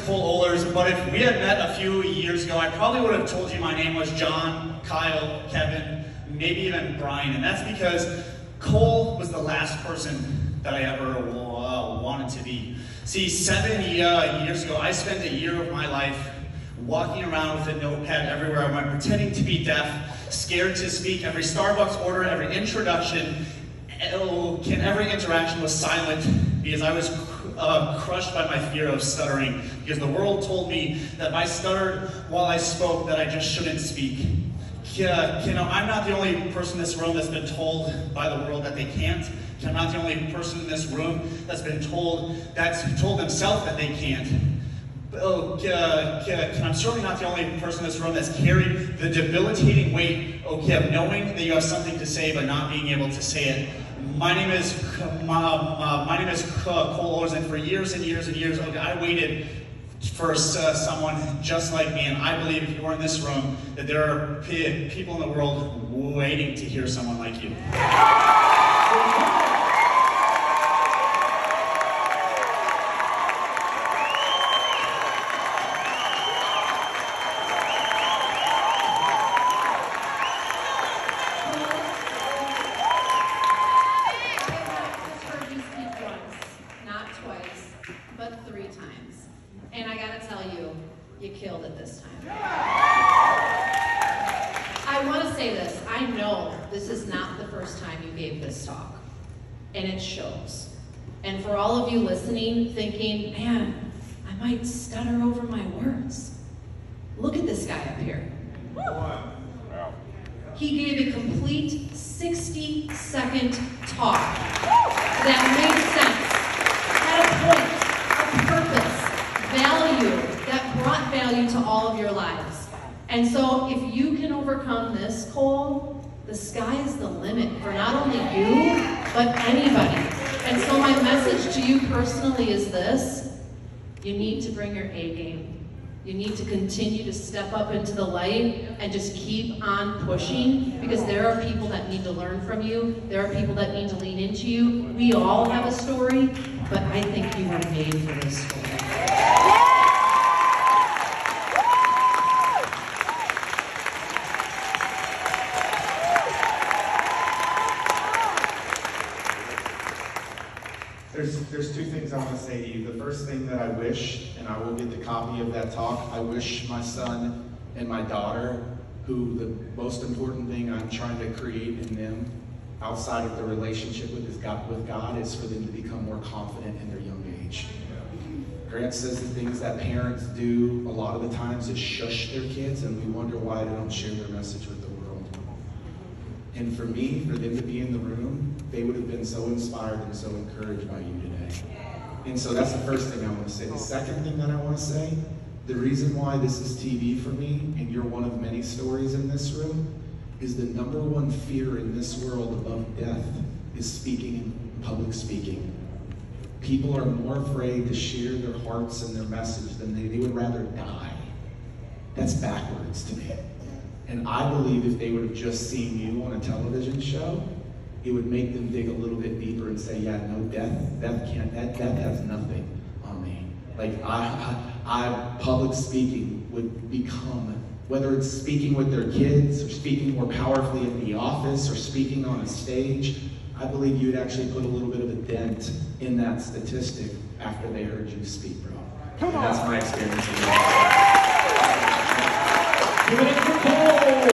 Cole Oehlers, but if we had met a few years ago, I probably would have told you my name was John, Kyle, Kevin, maybe even Brian, and that's because Cole was the last person that I ever wanted to be. See, 7 years ago, I spent a year of my life walking around with a notepad everywhere I went, pretending to be deaf, scared to speak. Every Starbucks order, every introduction, every interaction was silent because I was crushed by my fear of stuttering, because the world told me that if I stuttered while I spoke, that I just shouldn't speak. I'm not the only person in this room that's been told by the world that they can't. I'm not the only person in this room that's told themselves that they can't. I'm certainly not the only person in this room that's carried the debilitating weight of knowing that you have something to say but not being able to say it. My name is Cole Oehlers, and for years and years and years, I waited for someone just like me, and I believe if you are in this room, that there are people in the world waiting to hear someone like you. But 3 times. And I gotta tell you, you killed it this time. I wanna say this, I know this is not the first time you gave this talk, and it shows. And for all of you listening, thinking, man, I might stutter over my words. Look at this guy up here. He gave a complete 60-second talk that made sense, had a point, purpose, value, that brought value to all of your lives. And so if you can overcome this, Cole, the sky is the limit for not only you, but anybody. And so my message to you personally is this: you need to bring your A game. You need to continue to step up into the light and just keep on pushing, because there are people that need to learn from you. There are people that need to lean into you. We all have a story, but I think you are made for this story. There's 2 things I want to say to you. The first thing that I wish, and I will get the copy of that talk, I wish my son and my daughter, who the most important thing I'm trying to create in them outside of the relationship with God is for them to become more confident in their young age. Grant says the things that parents do a lot of the times is shush their kids, and we wonder why they don't share their message with the world. And for me, for them to be in the room, they would have been so inspired and so encouraged by you today. And so that's the first thing I want to say. The second thing that I want to say, the reason why this is TV for me, and you're one of many stories in this room, is the number one fear in this world above death is speaking, public speaking. People are more afraid to share their hearts and their message than they would rather die. That's backwards to me. And I believe if they would have just seen you on a television show, it would make them dig a little bit deeper and say, yeah, no, death has nothing on me. Like, I public speaking would become, whether it's speaking with their kids or speaking more powerfully in the office or speaking on a stage, I believe you'd actually put a little bit of a dent in that statistic after they heard you speak, bro. And that's my experience.